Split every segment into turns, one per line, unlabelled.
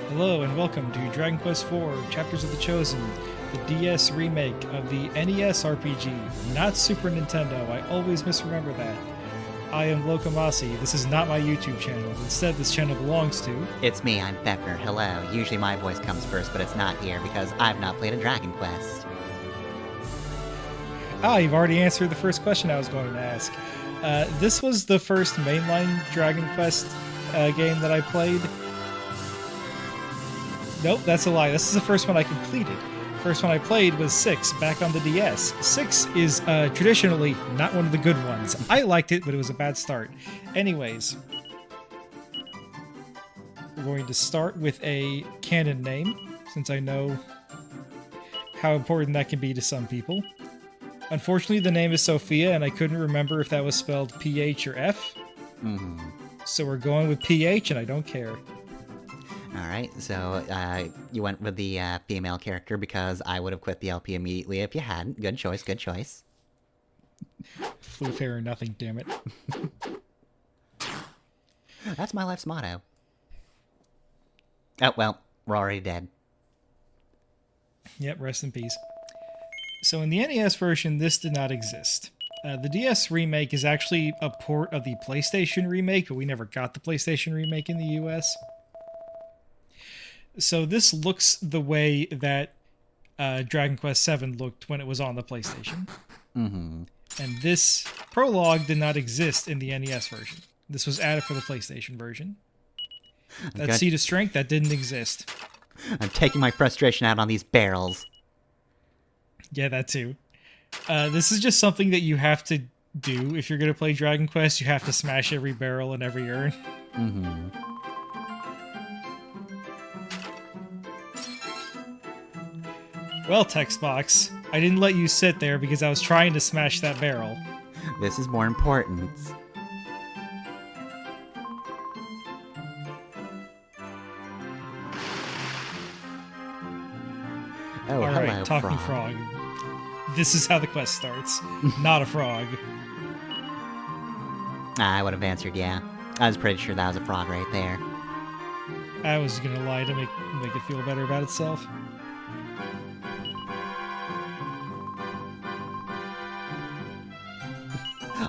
Hello and welcome to Dragon Quest IV Chapters of the Chosen, the DS remake of the NES RPG, not Super Nintendo. I always misremember that. I am Locomasi. This is not my YouTube channel. Instead, this channel belongs to...
It's me, I'm Becker. Hello. Usually my voice comes first, but it's not here because I've not played a Dragon Quest.
Ah, you've already answered the first question I was going to ask. This was the first mainline Dragon Quest game that I played. Nope, that's a lie. This is the first one I completed. First one I played was 6, back on the DS. 6 is traditionally not one of the good ones. I liked it, but it was a bad start. Anyways, we're going to start with a canon name, since I know how important that can be to some people. Unfortunately, the name is Sophia, and I couldn't remember if that was spelled PH or F. So we're going with PH, and I don't care.
Alright, so, you went with the, female character because I would have quit the LP immediately if you hadn't. Good choice, good choice.
Flew fair or nothing, damn it.
That's my life's motto. Oh, well, we're already dead.
Yep, rest in peace. So in the NES version, this did not exist. The DS remake is actually a port of the PlayStation remake, but we never got the PlayStation remake in the US. So this looks the way that Dragon Quest VII looked when it was on the PlayStation. And this prologue did not exist in the NES version. This was added for the PlayStation version. That Seed of Strength, that didn't exist.
I'm taking my frustration out on these barrels.
Yeah, that too. This is just something that you have to do if you're going to play Dragon Quest. You have to smash every barrel and every urn. Well, text box, I didn't let you sit there because I was trying to smash that barrel.
This is more important. Oh,
alright,
hello,
talking frog. This is how the quest starts. Not a frog.
I would have answered yeah. I was pretty sure that was a frog right there.
I was gonna lie to make it feel better about itself.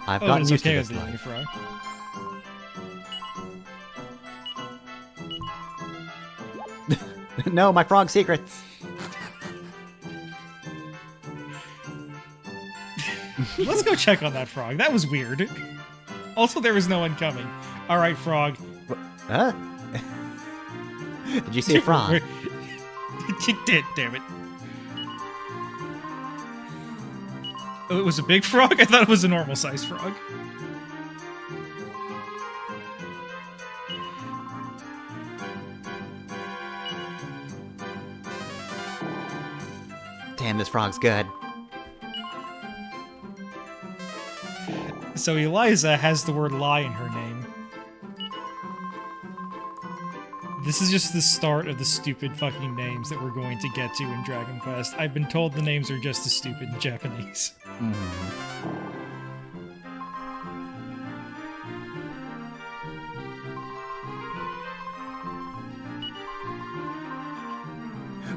I've gotten used to
okay
this
with being a
life.
frog.
No, my frog secrets!
Let's go check on that frog. That was weird. Also, there was no one coming. Alright, frog.
Huh? Did you see a frog?
You did, damn it. Oh, it was a big frog? I thought it was a normal-sized frog.
Damn, this frog's good.
So Eliza has the word lie in her name. This is just the start of the stupid fucking names that we're going to get to in Dragon Quest. I've been told the names are just as stupid in Japanese.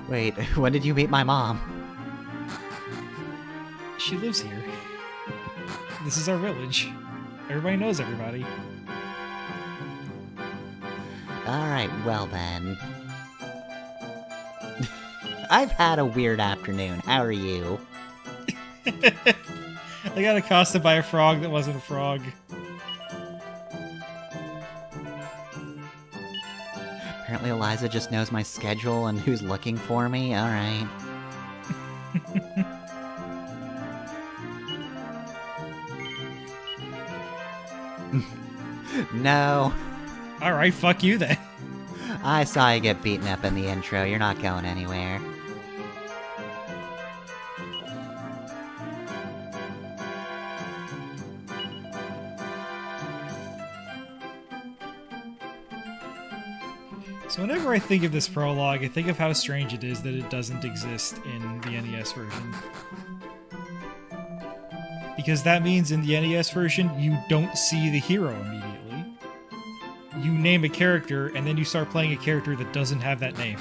Wait, when did you meet my mom?
She lives here. This is our village. Everybody knows everybody.
Alright, well then. I've had a weird afternoon. How are you?
I got accosted by a frog that wasn't a frog.
Apparently Eliza just knows my schedule and who's looking for me. Alright. No.
Alright, fuck you then.
I saw you get beaten up in the intro. You're not going anywhere.
So whenever I think of this prologue, I think of how strange it is that it doesn't exist in the NES version. Because that means in the NES version, you don't see the hero immediately. You name a character, and then you start playing a character that doesn't have that name.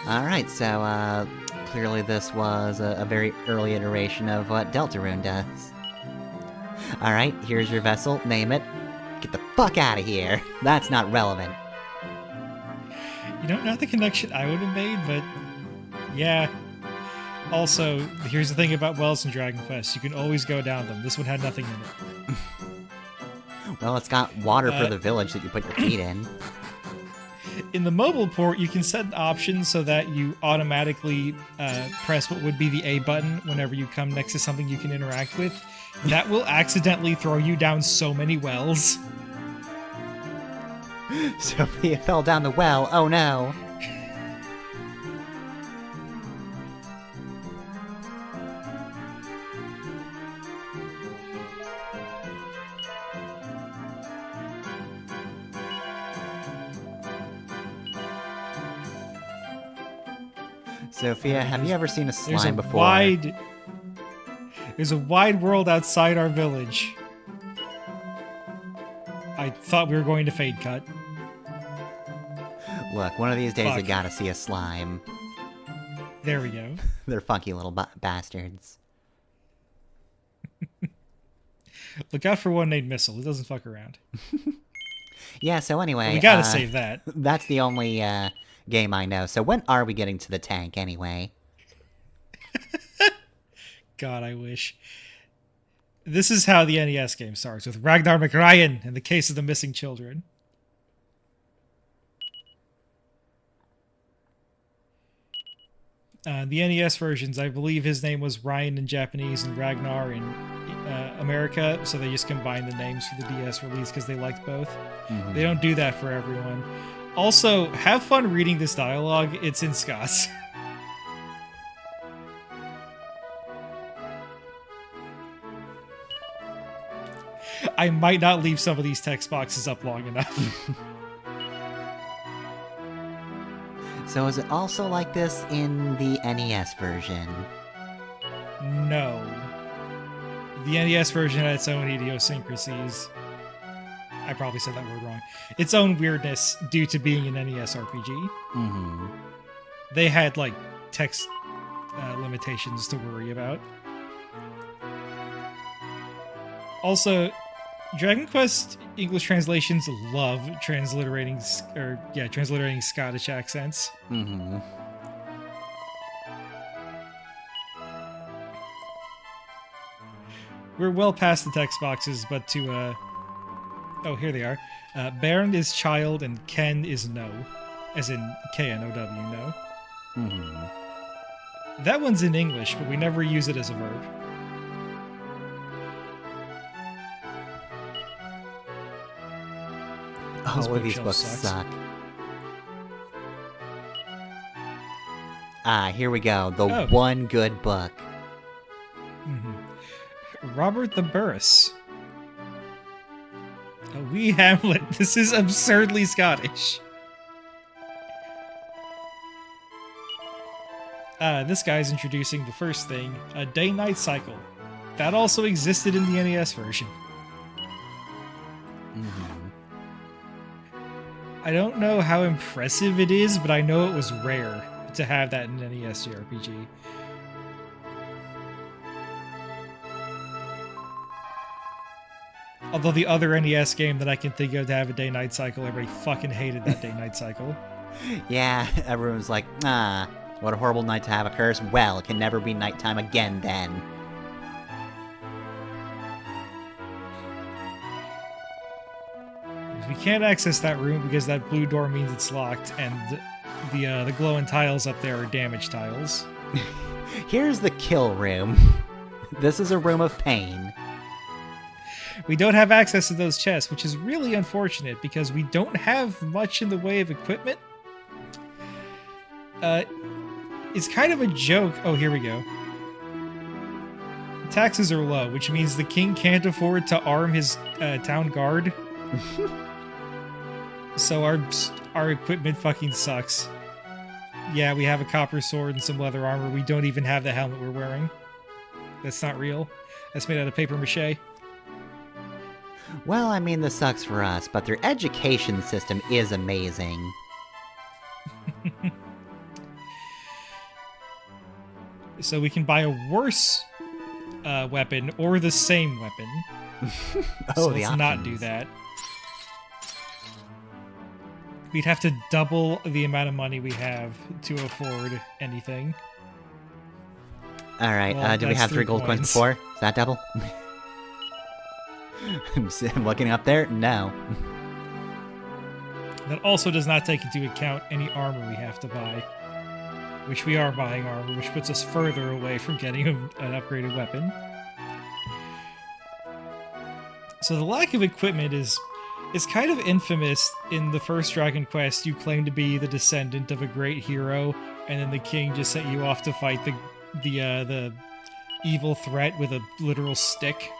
Alright, so, clearly this was a very early iteration of what Deltarune does. Alright, here's your vessel, name it. Get the fuck out of here! That's not relevant.
You know, not the connection I would have made, but yeah. Also, here's the thing about wells in Dragon Quest. You can always go down them. This one had nothing in it.
Well, it's got water for the village that you put your feet in.
In the mobile port, you can set an option so that you automatically press what would be the A button whenever you come next to something you can interact with. That will accidentally throw you down so many wells.
Sophia fell down the well, oh no! Sophia, have you ever seen a slime before?
There's a wide world outside our village. I thought we were going to fade cut.
Look, one of these days I
Fuck.
gotta see a slime.
There we go.
They're funky little bastards.
Look out for one named Missile. It doesn't fuck around.
Yeah, so anyway...
We gotta save that.
That's the only, game I know. So when are we getting to the tank, anyway?
God, I wish. This is how the NES game starts, with Ragnar McRyan in the case of the missing children. The NES versions, I believe his name was Ryan in Japanese and Ragnar in America, so they just combined the names for the DS release because they liked both.
Mm-hmm.
They don't do that for everyone. Also, have fun reading this dialogue. It's in Scots. I might not leave some of these text boxes up long enough.
So is it also like this in the NES version?
No. The NES version had its own idiosyncrasies. I probably said that word wrong. Its own weirdness due to being an NES RPG.
Mm-hmm.
They had, like, text limitations to worry about. Also, Dragon Quest English translations love transliterating Scottish accents.
Mm-hmm.
We're well past the text boxes, but to, oh, here they are. Bairn is child and Ken is no. As in K-N-O-W, no.
Mm-hmm.
That one's in English, but we never use it as a verb.
All of these books suck. Ah, here we go. The one good book.
Mm-hmm. Robert the Burris. A wee Hamlet. This is absurdly Scottish. This guy's introducing the first thing, a day-night cycle. That also existed in the NES version.
Mm-hmm.
I don't know how impressive it is, but I know it was rare to have that in an NES JRPG. Although the other NES game that I can think of to have a day-night cycle, everybody fucking hated that day-night cycle.
Yeah, everyone's like, ah, what a horrible night to have a curse. Well, it can never be nighttime again then.
We can't access that room because that blue door means it's locked, and the glowing tiles up there are damaged tiles.
Here's the kill room. This is a room of pain.
We don't have access to those chests, which is really unfortunate because we don't have much in the way of equipment. It's kind of a joke. Oh, here we go. Taxes are low, which means the king can't afford to arm his town guard. So our equipment fucking sucks. Yeah, we have a copper sword and some leather armor. We don't even have the helmet we're wearing. That's not real. That's made out of paper mache.
Well, I mean, this sucks for us, but their education system is amazing.
So we can buy a worse weapon or the same weapon.
Oh,
So
the
let's not
options.
do that. We'd have to double the amount of money we have to afford anything.
Alright,
Well,
do we
that's
have 3
3
gold coins
coins.
before? Is that double? I'm looking up there? No.
That also does not take into account any armor we have to buy. Which we are buying armor, which puts us further away from getting an upgraded weapon. So the lack of equipment is kind of infamous. In the first Dragon Quest, you claim to be the descendant of a great hero, and then the king just sent you off to fight the evil threat with a literal stick.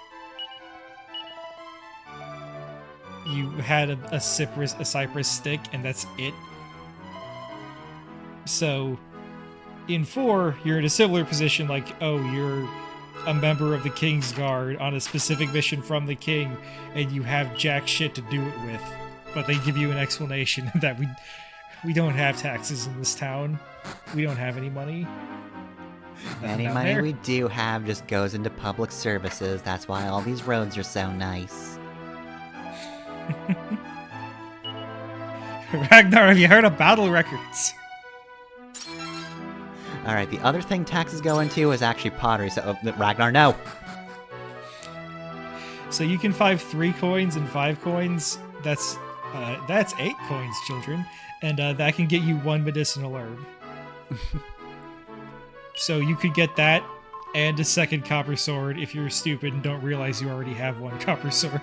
You had a cypress stick, and that's it. So, in 4, you're in a similar position, like, oh, you're a member of the King's Guard on a specific mission from the king, and you have jack shit to do it with. But they give you an explanation that we don't have taxes in this town. We don't have any money.
Any
Down
money
there.
we do have just goes into public services. That's why all these roads are so nice.
Ragnar, have you heard of battle records?
Alright, the other thing taxes go into is actually pottery, so... Ragnar, no!
So you can find 3 coins and 5 coins. That's 8 coins, children. And that can get you 1 medicinal herb. So you could get that and a second copper sword if you're stupid and don't realize you already have 1 copper sword.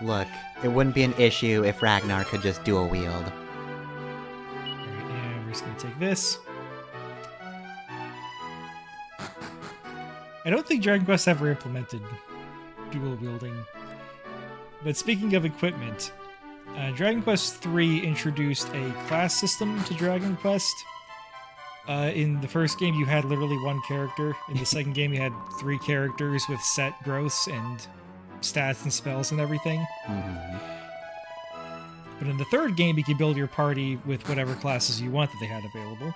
Look, it wouldn't be an issue if Ragnar could just dual wield.
Alright, and we're just gonna take this. I don't think Dragon Quest ever implemented dual wielding. But speaking of equipment, Dragon Quest III introduced a class system to Dragon Quest. In the first game, you had literally 1 character. In the second game, you had 3 characters with set growths and stats and spells and everything.
Mhm.
But in the third game, you can build your party with whatever classes you want that they had available.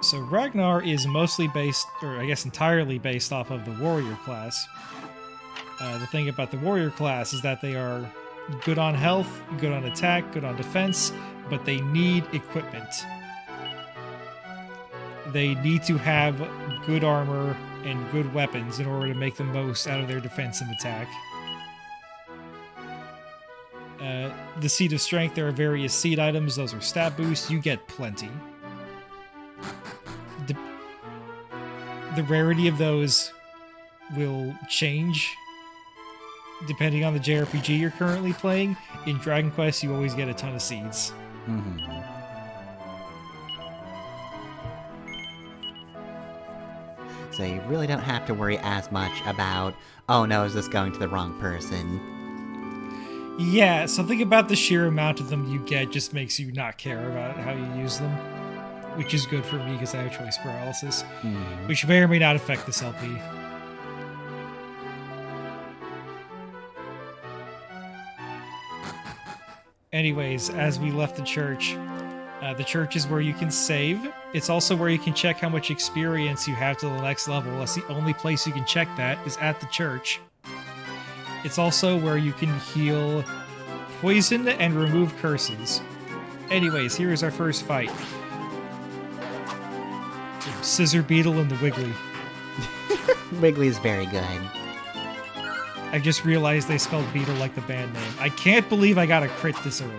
So Ragnar is mostly based, or I guess entirely based off of the warrior class. The thing about the warrior class is that they are good on health, good on attack, good on defense, but they need equipment. They need to have good armor and good weapons in order to make the most out of their defense and attack. The Seed of Strength, there are various seed items. Those are stat boosts. You get plenty. The rarity of those will change depending on the JRPG you're currently playing. In Dragon Quest, you always get a ton of seeds.
Mhm. So you really don't have to worry as much about, oh no, is this going to the wrong person?
Yeah, something about the sheer amount of them you get just makes you not care about how you use them. Which is good for me because I have choice paralysis.
Mhm.
Which may or may not affect this LP. Anyways, as we left the church is where you can save. It's also where you can check how much experience you have to the next level. That's the only place you can check that, is at the church. It's also where you can heal poison and remove curses. Anyways, here is our first fight. Scissor Beetle and the Wiggly.
Wiggly is very good.
I just realized they spelled Beetle like the band name. I can't believe I got a crit this early.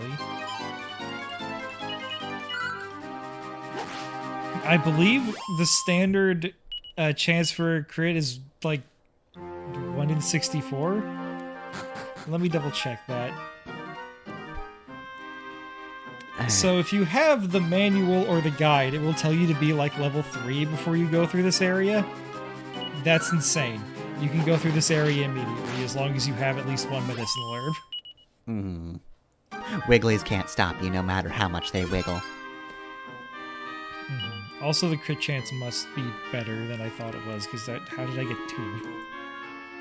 I believe the standard chance for a crit is like 1 in 64. Let me double check that. So if you have the manual or the guide, it will tell you to be like level 3 before you go through this area. That's insane. You can go through this area immediately as long as you have at least one medicinal herb.
Hmm. Wigglies can't stop you no matter how much they wiggle.
Also, the crit chance must be better than I thought it was, because how did I get 2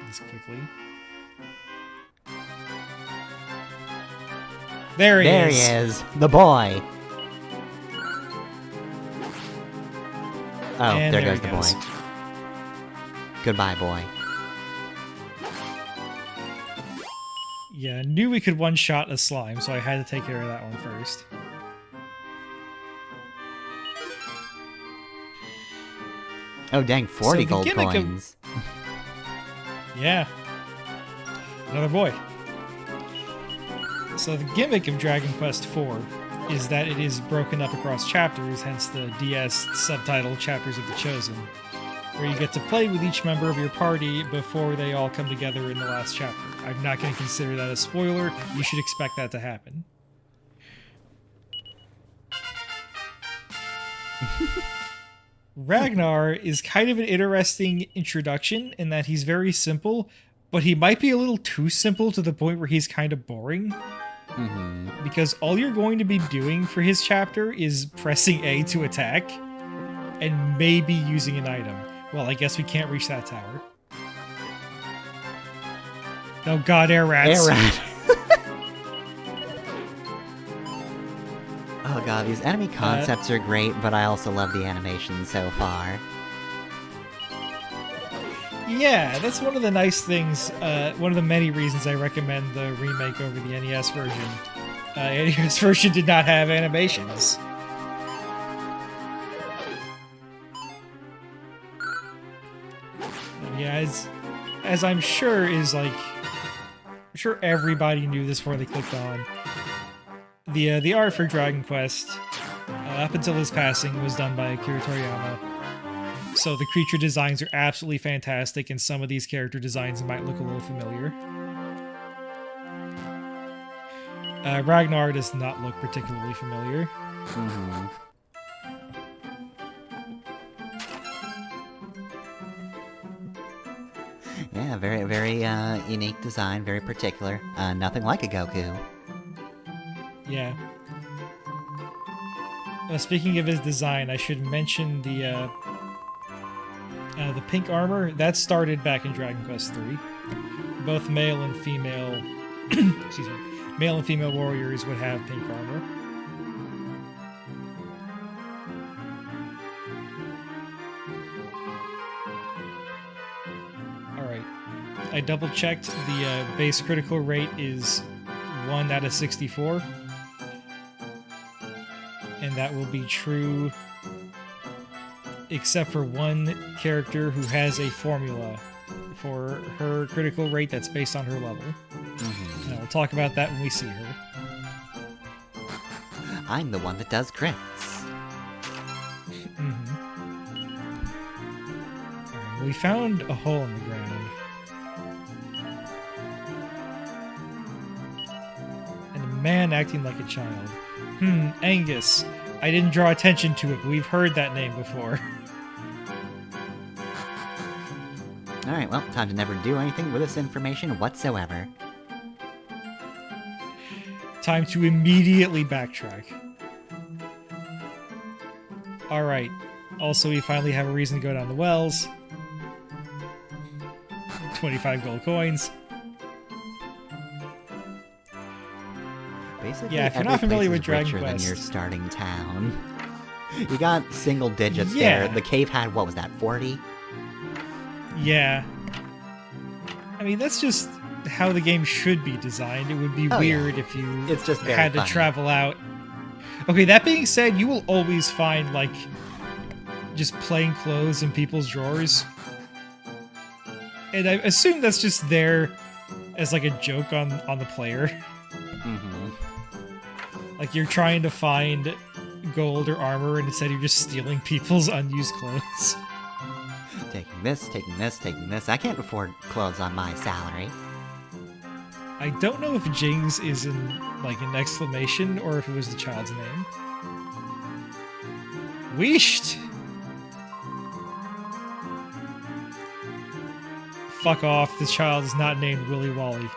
this quickly? There he is!
There he is! The boy! Oh,
And
there
there
goes
he
the
goes.
boy. Goodbye, boy.
Yeah, I knew we could one-shot a slime, so I had to take care of that one first.
Oh dang, 40
So the
gold
gimmick of-
coins.
Yeah. Another boy. So the gimmick of Dragon Quest IV is that it is broken up across chapters, hence the DS subtitle Chapters of the Chosen, where you get to play with each member of your party before they all come together in the last chapter. I'm not going to consider that a spoiler. You should expect that to happen. Ragnar is kind of an interesting introduction in that he's very simple, but he might be a little too simple to the point where he's kind of boring. Because all you're going to be doing for his chapter is pressing A to attack, and maybe using an item. Well, I guess we can't reach that tower. Oh god, air rats.
Air rat. Oh god, these enemy concepts are great, but I also love the animation so far.
Yeah, that's one of the nice things, one of the many reasons I recommend the remake over the NES version. NES version did not have animations. Yeah, as I'm sure is like... I'm sure everybody knew this before they clicked on. The art for Dragon Quest, up until his passing, was done by Akira Toriyama. So the creature designs are absolutely fantastic, and some of these character designs might look a little familiar. Ragnar does not look particularly familiar.
Yeah, very, very unique design, very particular. Nothing like a Goku.
Yeah. Speaking of his design, I should mention the pink armor. That started back in Dragon Quest III. Both male and female... excuse me. Male and female warriors would have pink armor. Alright. I double-checked. The base critical rate is 1 out of 64. And that will be true except for one character who has a formula for her critical rate that's based on her level. And we'll talk about that when we see her.
I'm the one that does crits.
Alright, we found a hole in the ground. And a man acting like a child. Angus. I didn't draw attention to it, but we've heard that name before.
Alright, well, time to never do anything with this information whatsoever.
Time to immediately backtrack. Alright. Also, we finally have a reason to go down the wells. 25 gold coins.
Basically,
Yeah, if you're
every
not familiar
place
with
is
Dragon
richer than
Quest.
your starting town. You got single digits
Yeah.
there. The cave had, what was that, 40?
Yeah. I mean, that's just how the game should be designed. It would be
Oh,
weird
yeah.
if you
It's just very
had to
funny.
travel out. Okay, that being said, you will always find, like, just plain clothes in people's drawers. And I assume that's just there as, like, a joke on the player. Like, you're trying to find gold or armor, and instead you're just stealing people's unused clothes.
Taking this, taking this, taking this. I can't afford clothes on my salary.
I don't know if Jings is in, like, an exclamation or if it was the child's name. Wisht! Fuck off, this child is not named Willy Wally.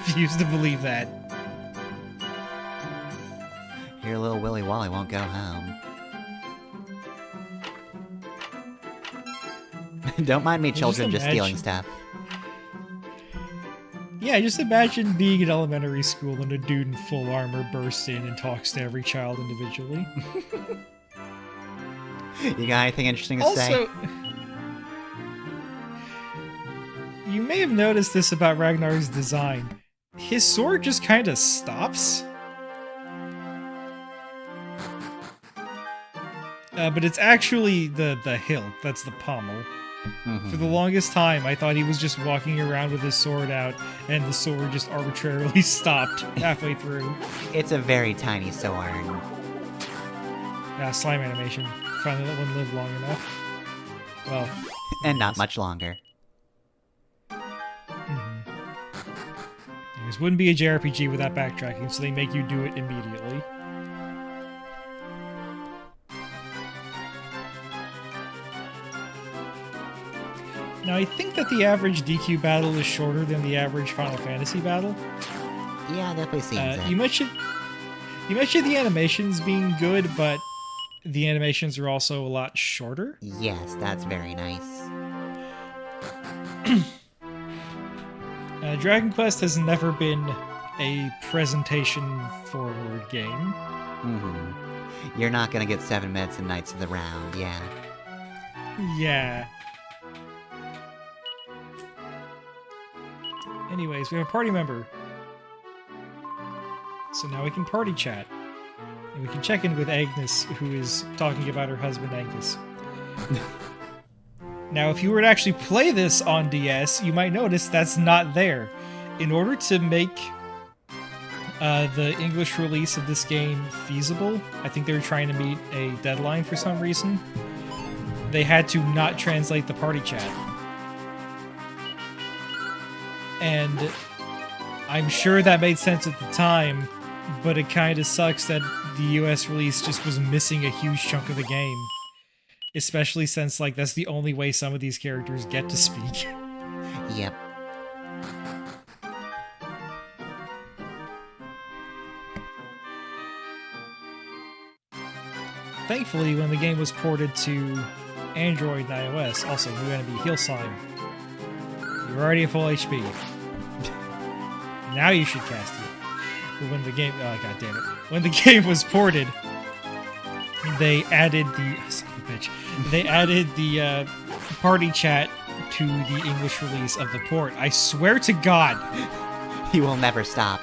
Refuse to believe that.
Your little Willy Wally won't go home. Don't mind me, children, just stealing stuff.
Yeah, just imagine being in elementary school and a dude in full armor bursts in and talks to every child individually.
You got anything interesting to say?
Also, you may have noticed this about Ragnar's design. His sword just kind of stops. But it's actually the hilt, that's the pommel.
Mm-hmm.
For the longest time, I thought he was just walking around with his sword out, and the sword just arbitrarily stopped halfway through.
It's a very tiny sword.
Slime animation. Finally let one live long enough. Well.
And not much longer.
This wouldn't be a JRPG without backtracking, so they make you do it immediately. Now, I think that the average DQ battle is shorter than the average Final Fantasy battle.
Yeah, definitely seems it.
You mentioned the animations being good, but the animations are also a lot shorter.
Yes, that's very nice.
Dragon Quest has never been a presentation-forward game.
Mm-hmm. You're not gonna get 7 minutes and Knights of the Round, yeah.
Yeah. Anyways, we have a party member. So now we can party chat. And we can check in with Agnes, who is talking about her husband Angus. Now, if you were to actually play this on DS, you might notice that's not there. In order to make the English release of this game feasible, I think they were trying to meet a deadline for some reason, they had to not translate the party chat. And I'm sure that made sense at the time, but it kind of sucks that the US release just was missing a huge chunk of the game. Especially since, like, that's the only way some of these characters get to speak.
Yep.
Thankfully, when the game was ported to Android and iOS, also new enemy heal slime. You're already at full HP. Now you should cast it. But when the game, oh god damn it, when the game was ported, they added the son of a bitch. They added the party chat to the English release of the port. I swear to God,
He will never stop.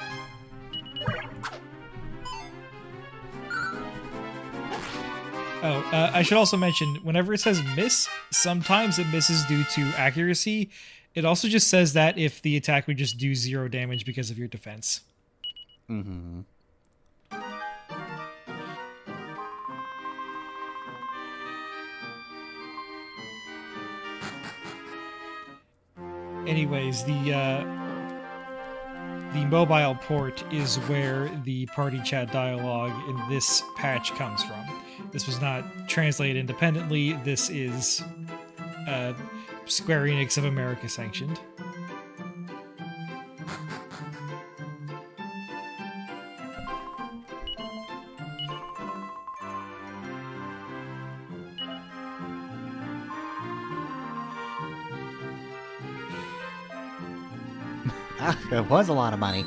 Oh, I should also mention, whenever it says miss, sometimes it misses due to accuracy. It also just says that if the attack would just do 0 damage because of your defense.
Mm-hmm.
Anyways, the mobile port is where the party chat dialogue in this patch comes from. This was not translated independently. This is Square Enix of America sanctioned.
It was a lot of money.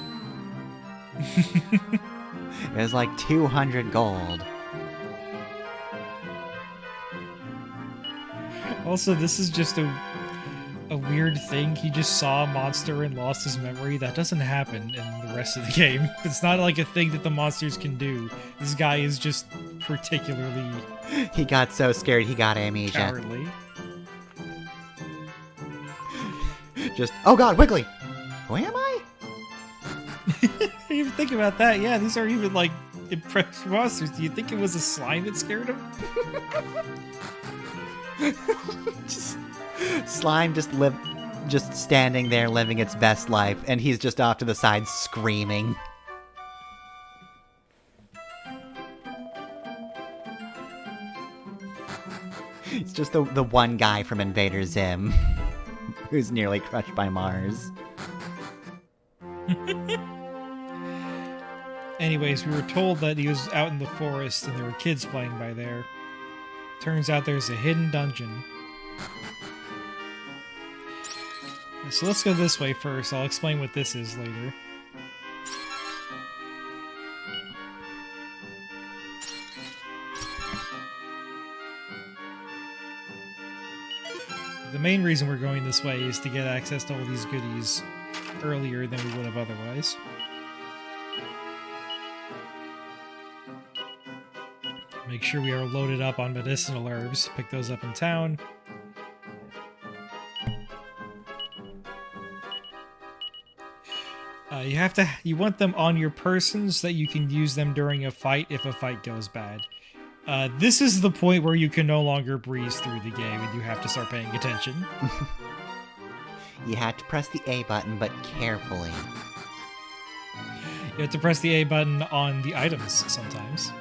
It was like 200 gold.
Also, this is just a weird thing. He just saw a monster and lost his memory. That doesn't happen in the rest of the game. It's not like a thing that the monsters can do. This guy is just particularly...
He got so scared he got amnesia.
Cowardly.
Just, oh god, Wiggly! Who am I?
I didn't even think about that. Yeah, these aren't even, like, impressive monsters. Do you think it was a slime that scared him?
Slime just standing there living its best life, and he's just off to the side screaming. It's just the one guy from Invader Zim who's nearly crushed by Mars.
Anyways, we were told that he was out in the forest and there were kids playing by there. Turns out there's a hidden dungeon. So let's go this way first. I'll explain what this is later. The main reason we're going this way is to get access to all these goodies earlier than we would have otherwise. Make sure we are loaded up on medicinal herbs. Pick those up in town. You want them on your person so that you can use them during a fight if a fight goes bad. This is the point where you can no longer breeze through the game and you have to start paying attention.
You have to press the A button, but carefully.
You have to press the A button on the items sometimes.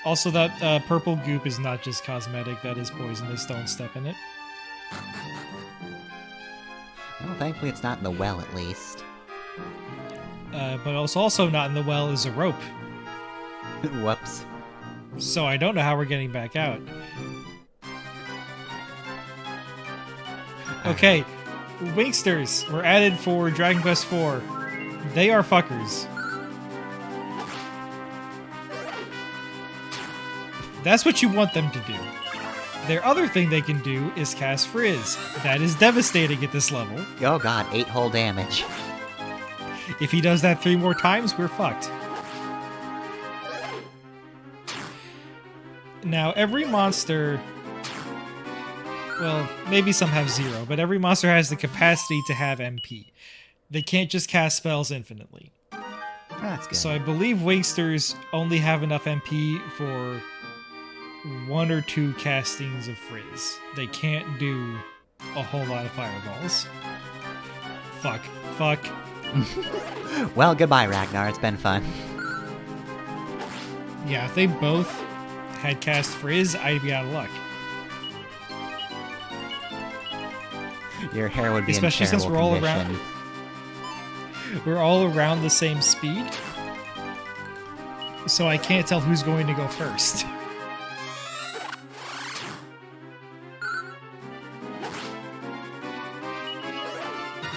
Also, that purple goop is not just cosmetic, that is poisonous. Don't step in it.
Well, thankfully it's not in the well, at least.
But also not in the well is a rope.
Whoops.
So I don't know how we're getting back out. Okay, Winksters were added for Dragon Quest IV. They are fuckers. That's what you want them to do. Their other thing they can do is cast Frizz. That is devastating at this level.
Oh god, 8 whole damage.
If he does that 3 more times, we're fucked. Now, every monster... Well, maybe some have 0, but every monster has the capacity to have MP. They can't just cast spells infinitely.
That's good.
So I believe Winksters only have enough MP for 1 or 2 castings of Frizz. They can't do a whole lot of fireballs. Fuck.
Well, goodbye, Ragnar. It's been fun.
Yeah, if they both had cast Frizz, I'd be out of luck.
Your hair would be
Especially
in terrible
since we're all
condition.
We're all around the same speed, so I can't tell who's going to go first.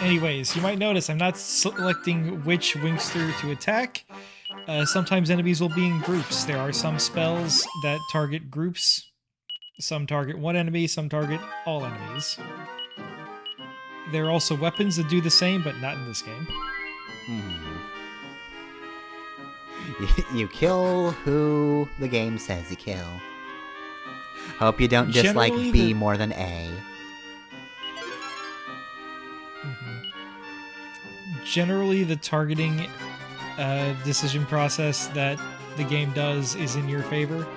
Anyways, you might notice I'm not selecting which Winkster to attack. Sometimes enemies will be in groups. There are some spells that target groups. Some target one enemy, some target all enemies. There are also weapons that do the same, but not in this game.
You kill who the game says you kill. Hope you don't dislike
Generally,
B more than A.
Generally, the targeting decision process that the game does is in your favor.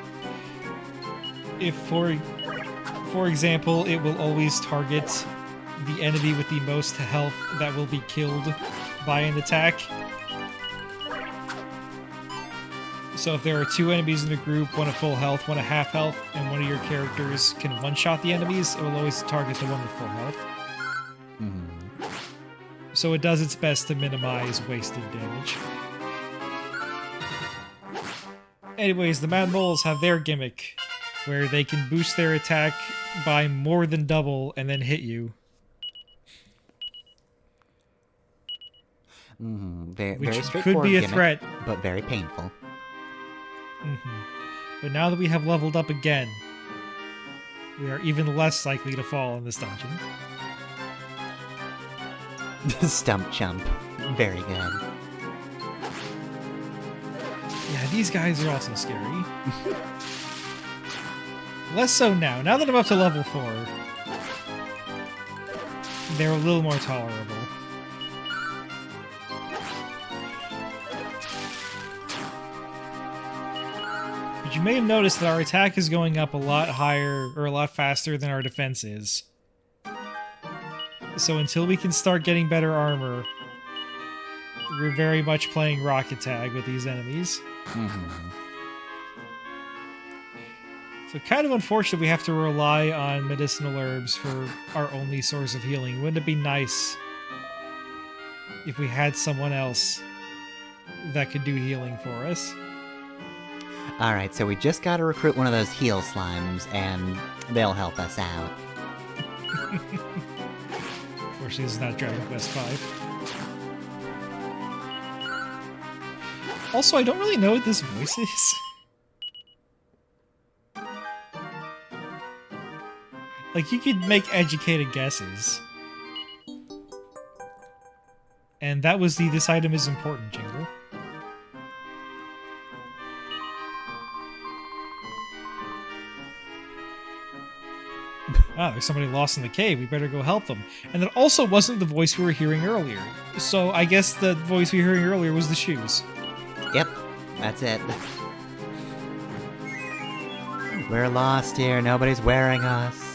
If, for example, it will always target the enemy with the most health that will be killed by an attack. So if there are 2 enemies in a group, one at full health, one at half health, and one of your characters can one-shot the enemies, it will always target the one with full health. So it does its best to minimize wasted damage. Anyways, the Mad Moles have their gimmick, where they can boost their attack by more than double and then hit you.
Very
Which
straightforward
could be a
gimmick,
threat.
but very painful.
But now that we have leveled up again, we are even less likely to fall in this dungeon.
Stump jump. Very good.
Yeah, these guys are also scary. Less so now. Now that I'm up to level 4, they're a little more tolerable. But you may have noticed that our attack is going up a lot higher, or a lot faster than our defense is. So until we can start getting better armor, We're very much playing rocket tag with these enemies. So kind of unfortunate we have to rely on medicinal herbs for our only source of healing. Wouldn't it be nice if we had someone else that could do healing for us?
Alright, so we just gotta recruit one of those heal slimes, and they'll help us out.
Unfortunately, this is not Dragon Quest V. Also, I don't really know what this voice is. Like, you could make educated guesses. And that was the "this item is important" jingle. Ah, there's somebody lost in the cave. We better go help them. And that also wasn't the voice we were hearing earlier. So I guess the voice we were hearing earlier was the shoes.
Yep, that's it. We're lost here, nobody's wearing us.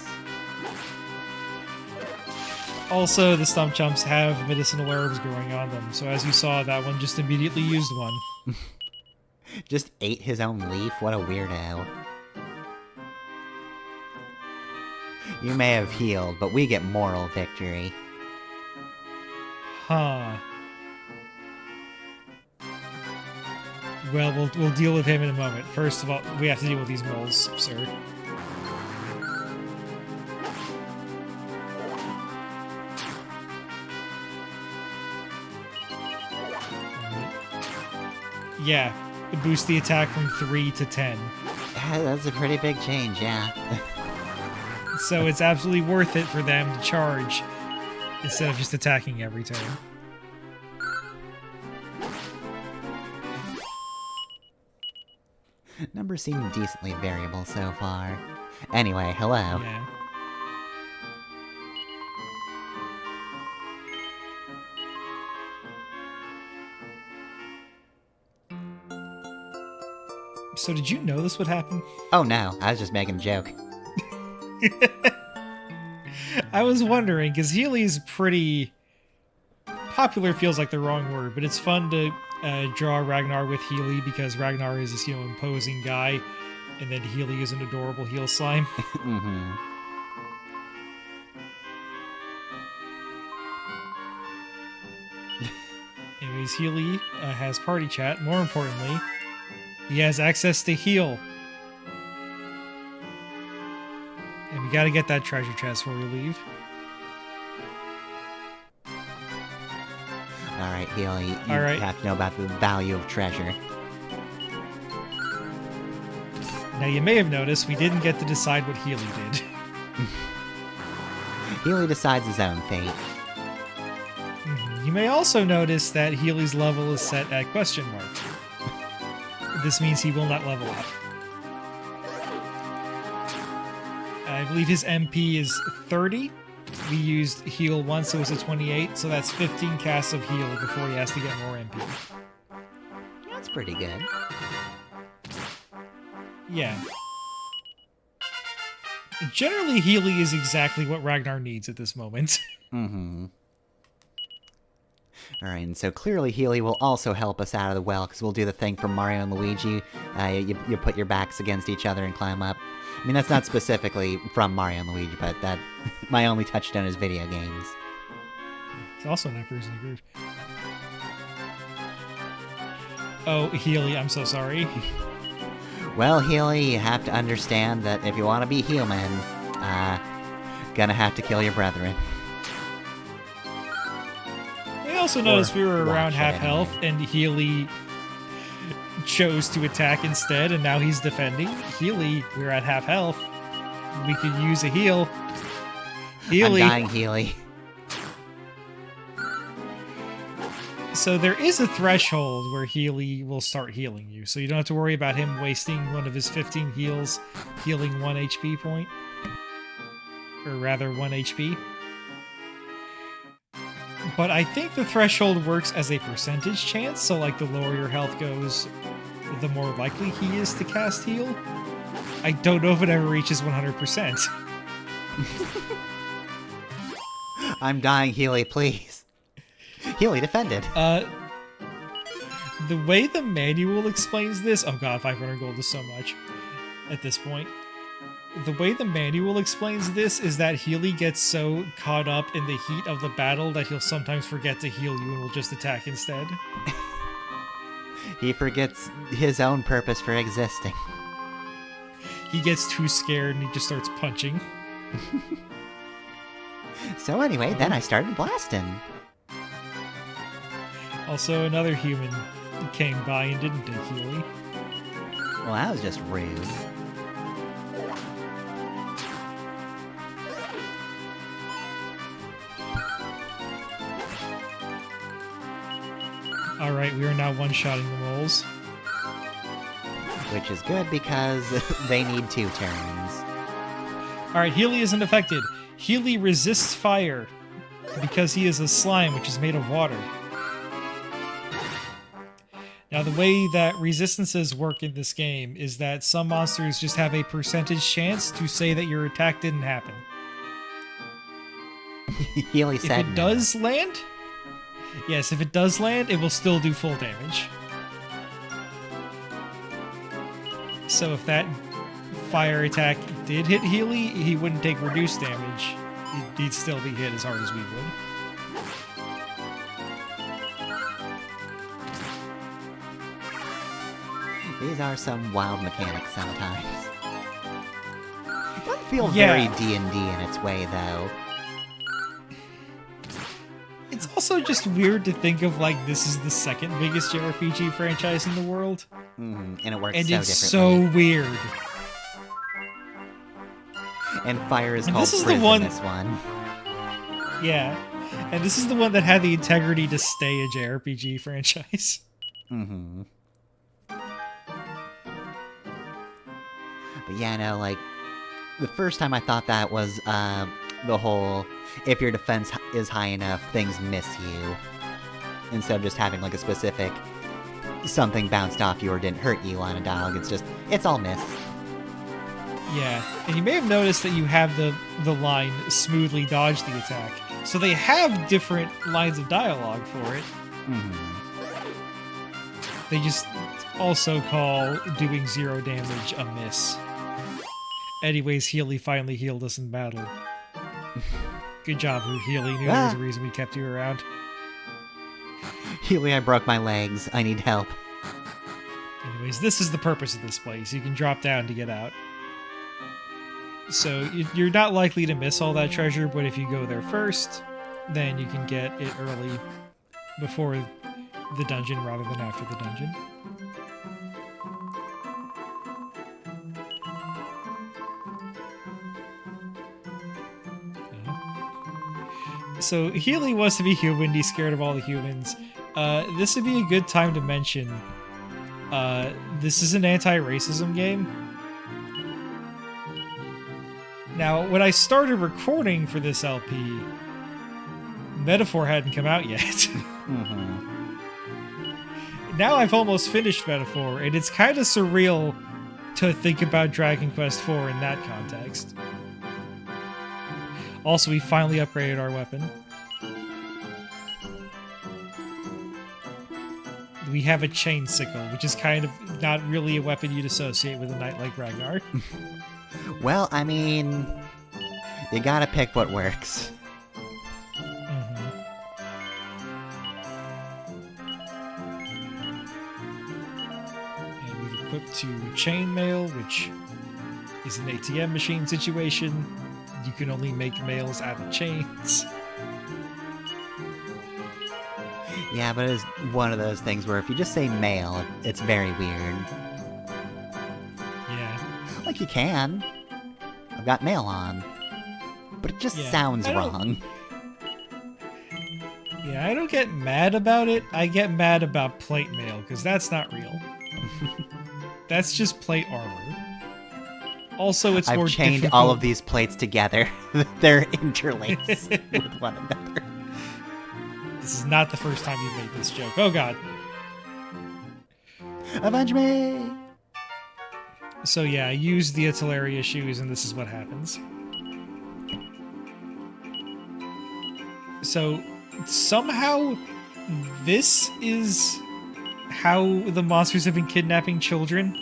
Also, the stump chumps have medicinal herbs growing on them, so as you saw, that one just immediately used one.
Just ate his own leaf? What a weirdo. You may have healed, but we get moral victory.
Huh. Well, we'll deal with him in a moment. First of all, we have to deal with these moles, sir. Yeah, it boosts the attack from 3 to 10.
That's a pretty big change, yeah.
So it's absolutely worth it for them to charge instead of just attacking every turn.
Numbers seem decently variable so far. Anyway, hello.
Yeah. So did you know this would happen?
Oh no, I was just making a joke.
I was wondering, because Healy's pretty... popular feels like the wrong word, but it's fun to draw Ragnar with Healy because Ragnar is this, imposing guy, and then Healy is an adorable heel slime. Anyways, Healy has party chat. More importantly, he has access to heal. And we gotta get that treasure chest before we leave.
Alright, Healy, you
Alright.
have to know about the value of treasure.
Now, you may have noticed we didn't get to decide what Healy did.
Healy decides his own fate.
You may also notice that Healy's level is set at question mark. This means he will not level up. I believe his MP is 30. We used heal once, so it was a 28, so that's 15 casts of heal before he has to get more MP.
That's pretty good.
Yeah. Generally, Healy is exactly what Ragnar needs at this moment.
Alright, and so clearly Healy will also help us out of the well, because we'll do the thing from Mario and Luigi. You put your backs against each other and climb up. I mean, that's not specifically from Mario and Luigi, but that my only touchstone is video games.
It's also an Emperor's New Groove. Oh, Healy, I'm so sorry.
Well, Healy, you have to understand that if you want to be human, gonna have to kill your brethren.
I also noticed we were around
watch it
half
anyway.
health, and Healy chose to attack instead, and now he's defending. Healy, we're at half health. We could use a heal. Healy.
I'm dying, Healy.
So there is a threshold where Healy will start healing you, so you don't have to worry about him wasting one of his 15 heals healing 1 HP point. Or rather, 1 HP. But I think the threshold works as a percentage chance, so like the lower your health goes, the more likely he is to cast heal. I don't know if it ever reaches 100%.
I'm dying, Healy, please. Healy defended.
The way the manual explains this, oh god, 500 gold is so much at this point. The way the manual explains this is that Healy gets so caught up in the heat of the battle that he'll sometimes forget to heal you and will just attack instead.
He forgets his own purpose for existing.
He gets too scared and he just starts punching.
So anyway, then I started blasting.
Also, another human came by and didn't take Healy.
Well, that was just rude.
Alright, we are now one-shotting the moles.
Which is good because they need 2 turns.
Alright, Healy isn't affected. Healy resists fire because he is a slime which is made of water. Now, the way that resistances work in this game is that some monsters just have a percentage chance to say that your attack didn't happen.
Healy said
if it does land, yes, if it does land, it will still do full damage. So if that fire attack did hit Healy, he wouldn't take reduced damage. He'd still be hit as hard as we would.
These are some wild mechanics sometimes. It doesn't feel
Yeah.
very D&D in its way, though.
It's also just weird to think of like this is the second biggest JRPG franchise in the world.
And it works
And
so
it's
differently.
so weird.
And fire is
And
called
this is the
prison,
one-
this one.
Yeah. And this is the one that had the integrity to stay a JRPG franchise.
But yeah, no, like, the first time I thought that was, the whole, if your defense is high enough, things miss you. Instead of just having, like, a specific, something bounced off you or didn't hurt you on a dialogue, it's all miss.
Yeah. And you may have noticed that you have the line smoothly dodge the attack. So they have different lines of dialogue for it. They just also call doing 0 damage a miss. Anyways, Healy finally healed us in battle. Good job, Healy. Knew there was a reason we kept you around.
Healy, I broke my legs. I need help.
Anyways, this is the purpose of this place. You can drop down to get out. So you're not likely to miss all that treasure, but if you go there first, then you can get it early before the dungeon rather than after the dungeon. So Healy wants to be human, he's scared of all the humans. This would be a good time to mention, this is an anti-racism game. Now, when I started recording for this LP, Metaphor hadn't come out yet. Now I've almost finished Metaphor, and it's kind of surreal to think about Dragon Quest IV in that context. Also, we finally upgraded our weapon. We have a chain sickle, which is kind of not really a weapon you'd associate with a knight like Ragnar.
Well, I mean, you gotta pick what works.
And we've equipped to chainmail, which is an ATM machine situation. You can only make mails out of chains.
Yeah, but it's one of those things where if you just say male, it's very weird.
Yeah.
Like, you can. I've got mail on. But it just sounds wrong.
Yeah, I don't get mad about it. I get mad about plate mail, because that's not real. That's just plate armor. Also, it's more
I've chained
difficult.
all of these plates together. They're interlaced with one another.
This is not the first time you've made this joke. Oh god.
Avenge me!
So yeah, I use the Atalaria shoes and this is what happens. So somehow this is how the monsters have been kidnapping children.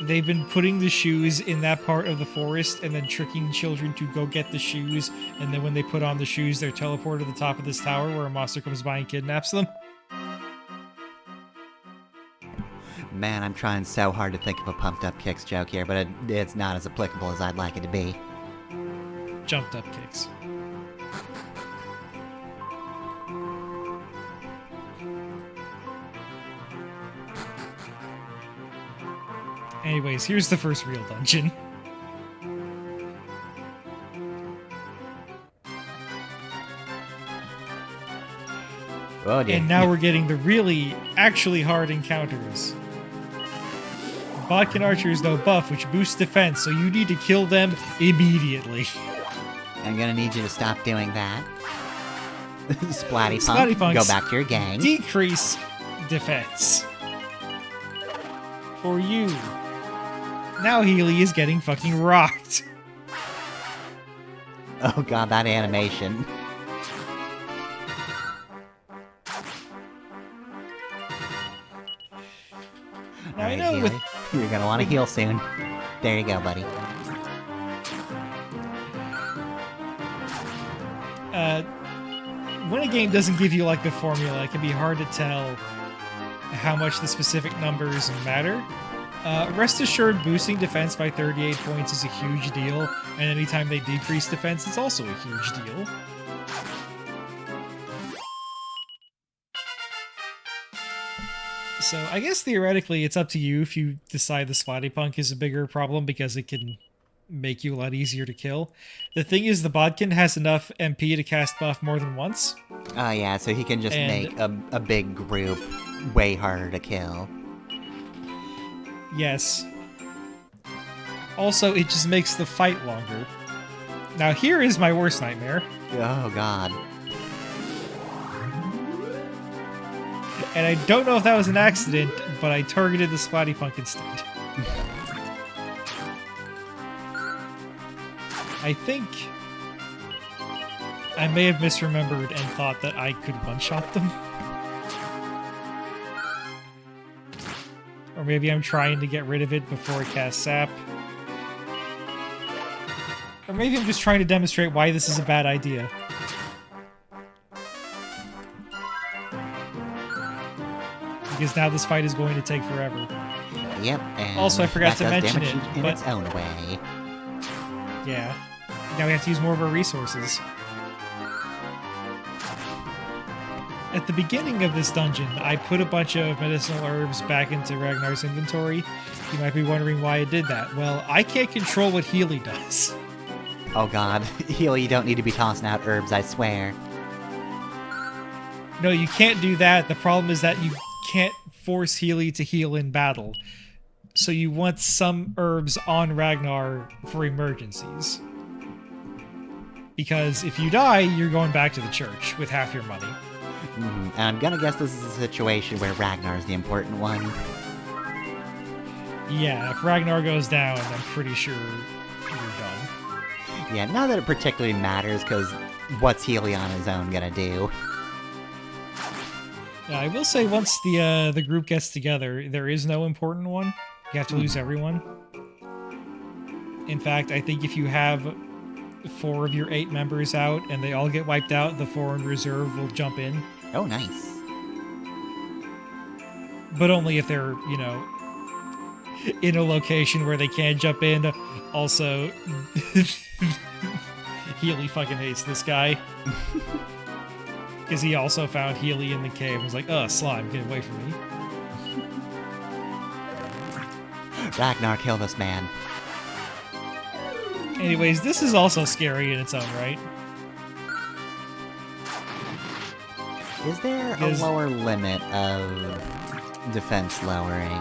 They've been putting the shoes in that part of the forest and then tricking children to go get the shoes, and then when they put on the shoes, they're teleported to the top of this tower where a monster comes by and kidnaps them.
Man, I'm trying so hard to think of a pumped up kicks joke here, but it's not as applicable as I'd like it to be.
Jumped up kicks. Anyways, here's the first real dungeon.
Oh dear.
And now we're getting the really, actually hard encounters. Bodkin Archer is no buff, which boosts defense, so you need to kill them immediately.
I'm gonna need you to stop doing that. Splatty
Splatty
Punk,
Punks
go back to your gang.
Decrease defense. For you. Now Healy is getting fucking rocked.
Oh god, that animation.
Now, I
Alright,
know with
Healy, you're gonna want to heal soon. There you go, buddy.
when a game doesn't give you like the formula, it can be hard to tell how much the specific numbers matter. Rest assured, boosting defense by 38 points is a huge deal, and anytime they decrease defense, it's also a huge deal. So I guess theoretically it's up to you if you decide the Splatty Punk is a bigger problem because it can make you a lot easier to kill. The thing is, the Bodkin has enough MP to cast buff more than once.
Oh yeah, so he can just make a big group way harder to kill.
Yes. Also, it just makes the fight longer. Now here is my worst nightmare.
Oh god.
And I don't know if that was an accident, but I targeted the Splatty Punk instead. I think I may have misremembered and thought that I could one-shot them. Or maybe I'm trying to get rid of it before it casts Sap. Or maybe I'm just trying to demonstrate why this is a bad idea. Because now this fight is going to take forever.
Yep, and
also, I forgot to
that does
mention
damage
it,
in
but
its own way.
yeah. Now we have to use more of our resources. At the beginning of this dungeon, I put a bunch of medicinal herbs back into Ragnar's inventory. You might be wondering why I did that. Well, I can't control what Healy does.
Oh god, Healy, you don't need to be tossing out herbs, I swear.
No, you can't do that. The problem is that you can't force Healy to heal in battle. So you want some herbs on Ragnar for emergencies. Because if you die, you're going back to the church with half your money.
And I'm gonna guess this is a situation where Ragnar's the important one.
Yeah, if Ragnar goes down, I'm pretty sure you're done.
Yeah, not that it particularly matters, because what's Healy on his own gonna do?
Yeah, I will say once the group gets together, there is no important one. You have to lose everyone. In fact, I think if you have 4 of your 8 members out and they all get wiped out, the 4 in reserve will jump in.
Oh, nice.
But only if they're, you know, in a location where they can't jump in. Also, Healy fucking hates this guy. Because he also found Healy in the cave and was like, "Ugh, slime, get away from me."
Ragnar, kill this man.
Anyways, this is also scary in its own right.
Is there a lower limit of defense lowering?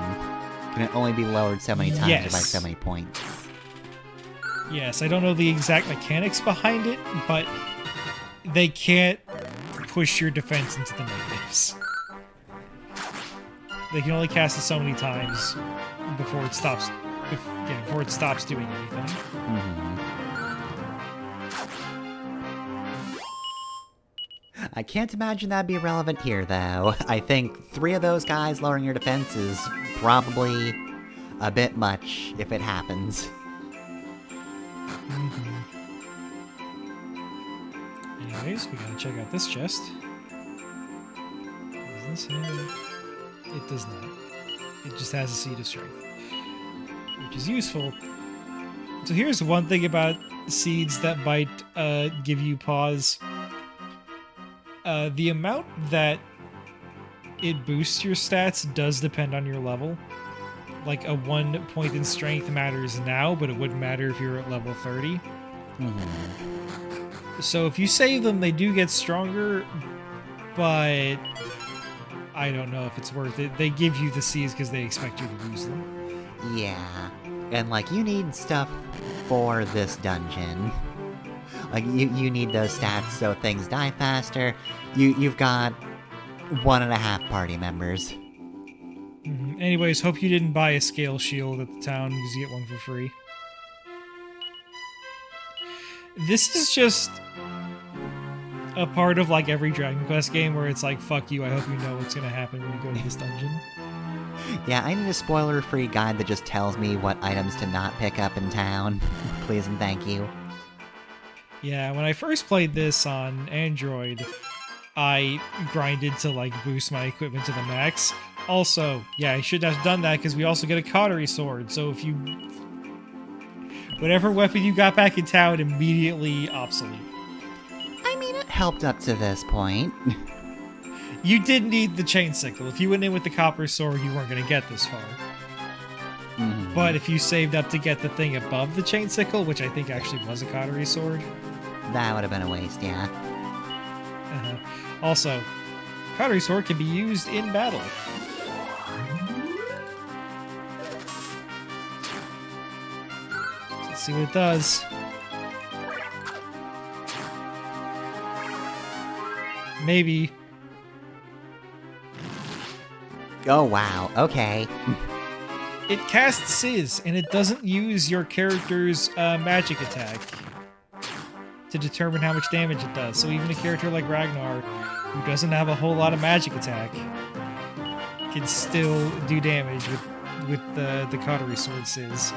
Can it only be lowered so many times or by so many points?
Yes, I don't know the exact mechanics behind it, but they can't push your defense into the negatives. They can only cast it so many times before it stops. Before it stops doing anything.
I can't imagine that'd be relevant here, though. I think 3 of those guys lowering your defense is probably a bit much if it happens.
Anyways, we gotta check out this chest. Does this have... It does not. It just has a seed of strength, which is useful. So here's one thing about seeds that might give you pause. The amount that it boosts your stats does depend on your level. Like, a 1 point in strength matters now, but it wouldn't matter if you're at level 30. So if you save them, they do get stronger, but I don't know if it's worth it. They give you the seeds because they expect you to use them.
Yeah, and like, you need stuff for this dungeon. Like, you need those stats so things die faster. You've got 1.5 party members.
Anyways, hope you didn't buy a scale shield at the town because you get one for free. This is just a part of like every Dragon Quest game where it's like, fuck you, I hope you know what's gonna happen when you go to this dungeon.
Yeah, I need a spoiler-free guide that just tells me what items to not pick up in town. Please and thank you.
Yeah, when I first played this on Android, I grinded to like boost my equipment to the max. Also, yeah, I should have done that because we also get a cautery sword, so if you... whatever weapon you got back in town, immediately obsolete.
I mean, it helped up to this point.
You did need the chain sickle. If you went in with the copper sword, you weren't going to get this far. But if you saved up to get the thing above the chain sickle, which I think actually was a cautery sword...
That would have been a waste, yeah.
Also, cautery sword can be used in battle. Let's see what it does. Maybe.
Oh, wow. Okay.
It casts Sizz, and it doesn't use your character's magic attack to determine how much damage it does. So even a character like Ragnar, who doesn't have a whole lot of magic attack, can still do damage with the cautery sword Sizz.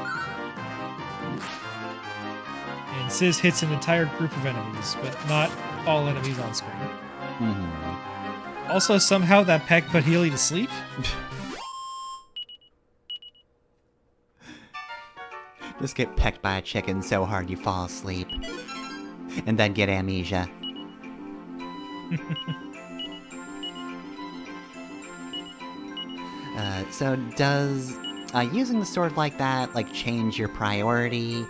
And Sizz hits an entire group of enemies, but not all enemies on screen. Also, somehow that peck put Healy to sleep.
Just get pecked by a chicken so hard you fall asleep. And then get amnesia. So does using the sword like that, like, change your priority?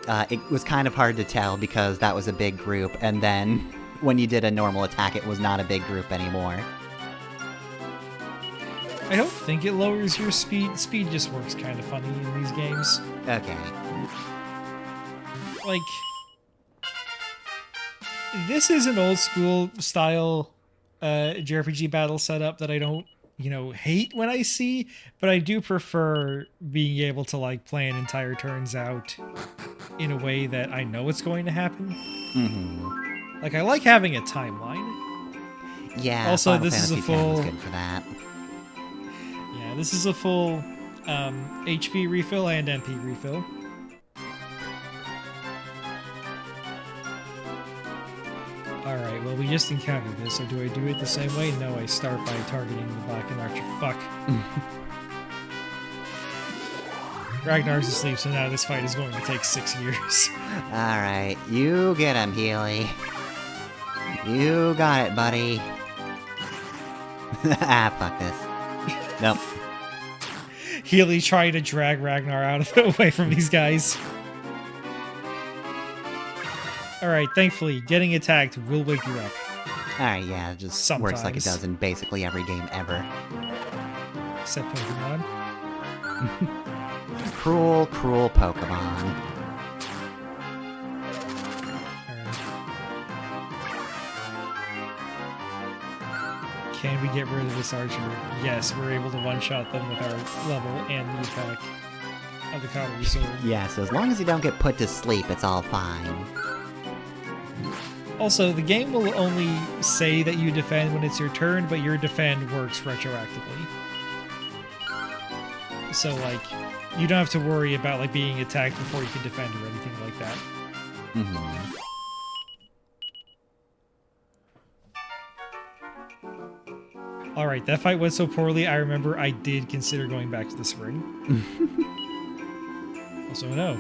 It was kind of hard to tell because that was a big group, and then when you did a normal attack, it was not a big group anymore.
I don't think it lowers your speed. Speed just works kind of funny in these games.
Okay.
Like, this is an old school style JRPG battle setup that I don't, hate when I see, but I do prefer being able to, like, plan entire turns out in a way that I know what's going to happen. Like, I like having a timeline.
Yeah,
also,
Final
this
Fantasy
is a full...
X is good for that.
Yeah, this is a full HP refill and MP refill. Alright, well, we just encountered this, so do I do it the same way? No, I start by targeting the black and archer. Fuck. Ragnar's asleep, so now this fight is going to take 6 years.
Alright, you get him, Healy. You got it, buddy. Ah, fuck this. Nope.
Healy trying to drag Ragnar away from these guys. Alright, thankfully, getting attacked will wake you up.
Alright, yeah, it just works like it does in basically every game ever.
Except Pokemon.
Cruel, cruel Pokemon.
Can we get rid of this archer? Yes, we're able to one-shot them with our level and the attack of the cautery sword.
Yeah, so as long as you don't get put to sleep, it's all fine.
Also, the game will only say that you defend when it's your turn, but your defend works retroactively. So, like, you don't have to worry about, like, being attacked before you can defend or anything like that.
Mm-hmm.
Alright, that fight went so poorly, I remember I did consider going back to the spring. Also, no.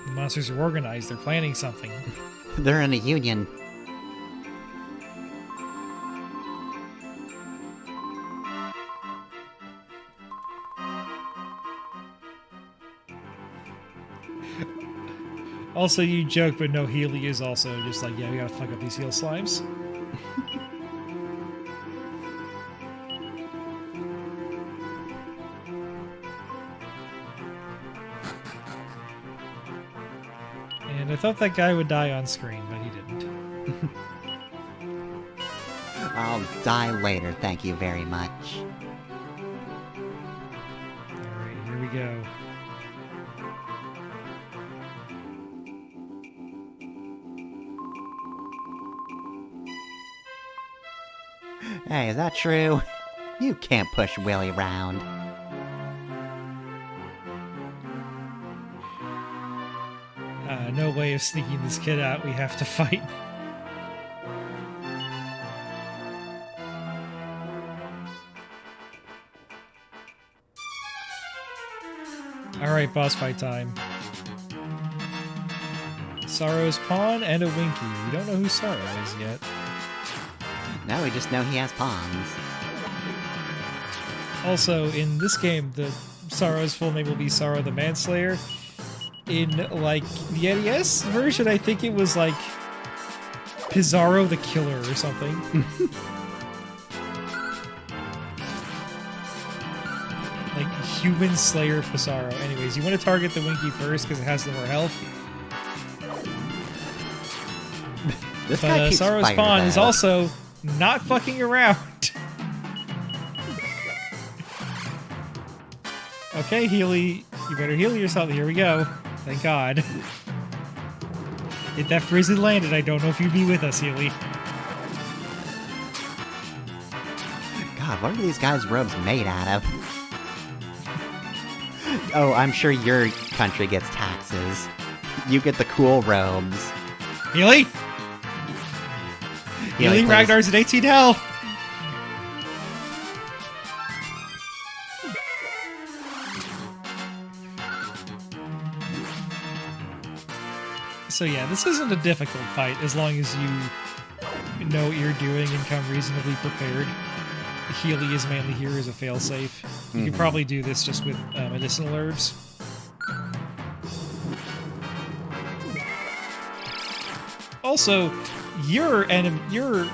The monsters are organized, they're planning something.
They're in a union.
Also, you joke, but no, Healy is also just like, yeah, we gotta fuck up these heel slimes. And I thought that guy would die on screen, but he didn't.
I'll die later, thank you very much.
Alright, here we go.
Hey, is that true? You can't push Willy around.
No way of sneaking this kid out, we have to fight. Alright, boss fight time. Sorrow's pawn and a Winky. We don't know who Sorrow is yet.
Now we just know he has pawns.
Also, in this game, the Sorrow's full name will be Sorrow the Manslayer. In, like, the NES version, I think it was, like, Pizarro the Killer or something. Like, Human Slayer Pizarro. Anyways, you want to target the Winky first because it has the more health.
This guy keeps
Sorrow's
fighting
pawn
though.
is also not fucking around. Okay, Healy, you better heal yourself. Here we go. Thank God. If that Frizzly landed, I don't know if you'd be with us, Healy.
God, what are these guys' robes made out of? Oh, I'm sure your country gets taxes. You get the cool robes.
Healy? Healy,
plays-
Ragnar's at 18 health! So yeah, this isn't a difficult fight as long as you know what you're doing and come reasonably prepared. Healy is mainly here as a failsafe. You could probably do this just with medicinal herbs. Also, your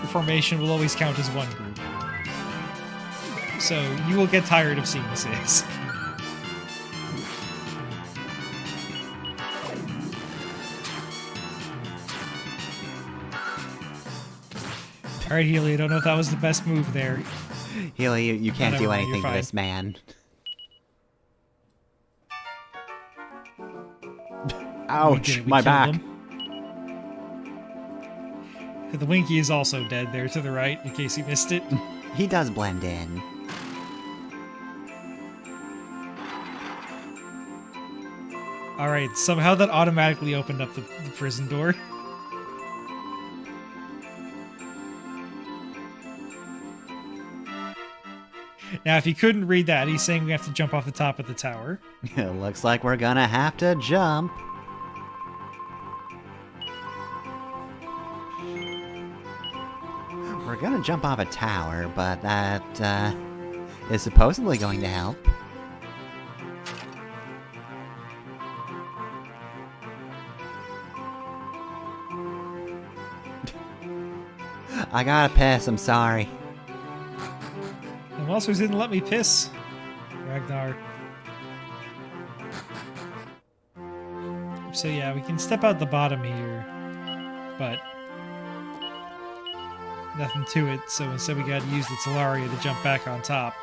formation will always count as one group. So you will get tired of seeing this. Alright, Healy, I don't know if that was the best move there.
Healy, you can't
No,
do
you're
anything to
fine.
this man. Ouch,
We
my
killed
back.
him. The Winky is also dead there to the right, in case you missed it.
He does blend in.
Alright, somehow that automatically opened up the prison door. Now, if you couldn't read that, he's saying we have to jump off the top of the tower.
It looks like we're gonna have to jump. We're gonna jump off a tower, but that is supposedly going to help. I gotta piss, I'm sorry.
The monsters didn't let me piss. Ragnar. So yeah, we can step out the bottom here, but nothing to it, so instead we gotta use the Talaria to jump back on top.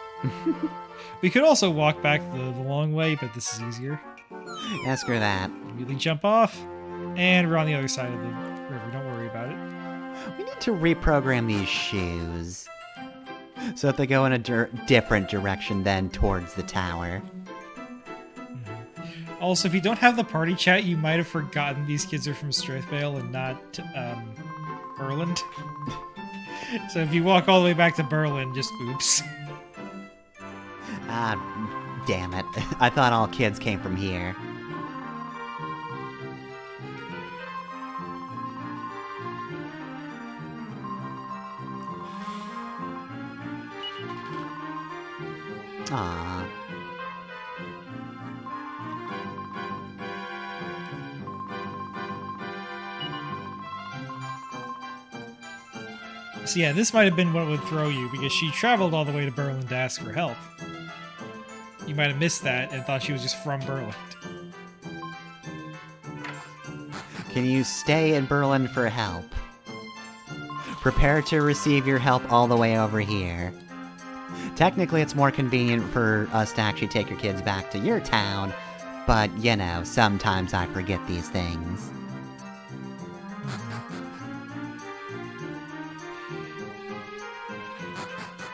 We could also walk back the long way, but this is easier.
Yeah, screw that.
Immediately jump off, and we're on the other side of the river. Don't worry about it.
We need to reprogram these shoes so that they go in a different direction than towards the tower.
Also, if you don't have the party chat, you might have forgotten these kids are from Strathvale and not Berland. So if you walk all the way back to Berlin, just oops.
Ah, damn it. I thought all kids came from here. Aww.
So yeah, this might have been what would throw you, because she traveled all the way to Berlin to ask for help. You might have missed that and thought she was just from Berlin.
Can you stay in Berlin for help? Prepare to receive your help all the way over here. Technically, it's more convenient for us to actually take your kids back to your town, but, you know, sometimes I forget these things.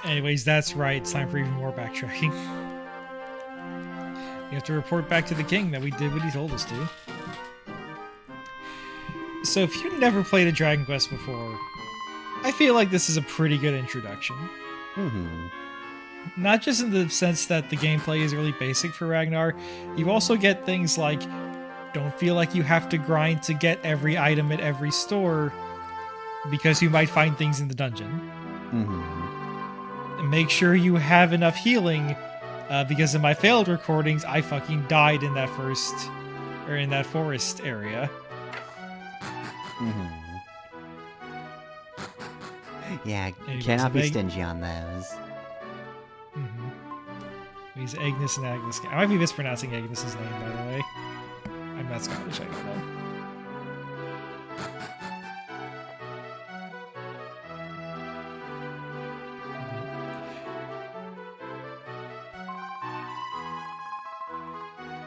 Anyways, that's right. It's time for even more backtracking. We have to report back to the king that we did what he told us to. So if you've never played a Dragon Quest before, I feel like this is a pretty good introduction. Not just in the sense that the gameplay is really basic for Ragnar, you also get things like, don't feel like you have to grind to get every item at every store, because you might find things in the dungeon. And make sure you have enough healing, because in my failed recordings, I fucking died in that in that forest area.
Yeah,
Anyways,
cannot be stingy on those.
He's Agnes and Agnes. I might be mispronouncing Agnes's name, by the way. I'm not Scottish, I don't know.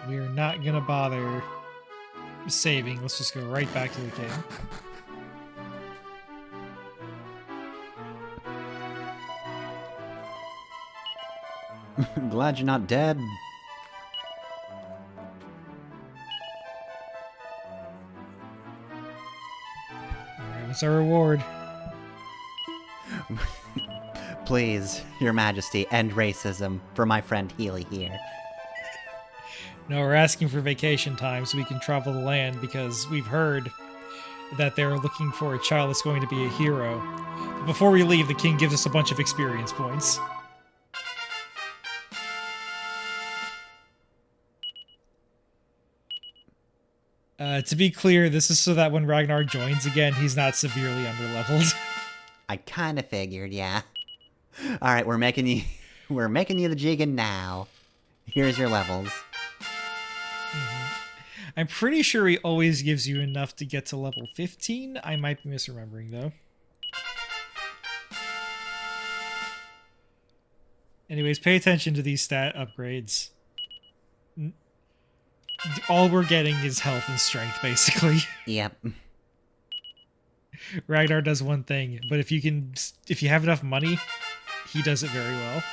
We are not gonna bother saving. Let's just go right back to the king.
Glad you're not dead.
Alright, what's our reward?
Please, your majesty, end racism for my friend Healy here.
No, we're asking for vacation time so we can travel the land, because we've heard that they're looking for a child that's going to be a hero. But before we leave, the king gives us a bunch of experience points. To be clear, this is so that when Ragnar joins again, he's not severely underleveled.
I kind of figured, yeah. All right, we're making you the Jigen now. Here's your levels.
I'm pretty sure he always gives you enough to get to level 15. I might be misremembering, though. Anyways, pay attention to these stat upgrades. All we're getting is health and strength, basically.
Yep.
Ragnar does one thing, but if you have enough money, he does it very well.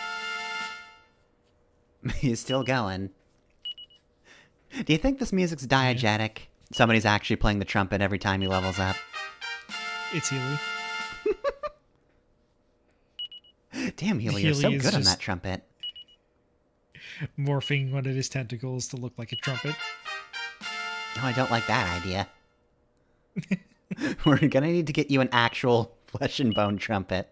He's still going. Do you think this music's diegetic? Somebody's actually playing the trumpet every time he levels up.
It's Healy.
Damn, Healy, you're so
Healy is
good on
just
that trumpet.
Morphing one of his tentacles to look like a trumpet.
Oh, I don't like that idea. We're gonna need to get you an actual flesh and bone trumpet.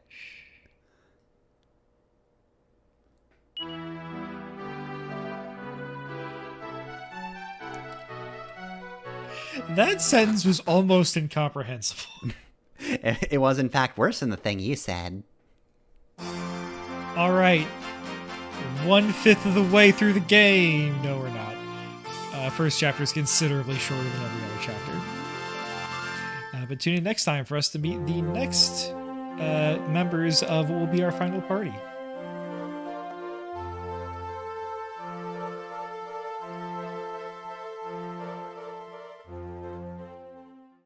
That sentence was almost incomprehensible.
It was, in fact, worse than the thing you said.
Alright. 1/5 of the way through the game. No, we're not. First chapter is considerably shorter than every other chapter. But tune in next time for us to meet the next members of what will be our final party.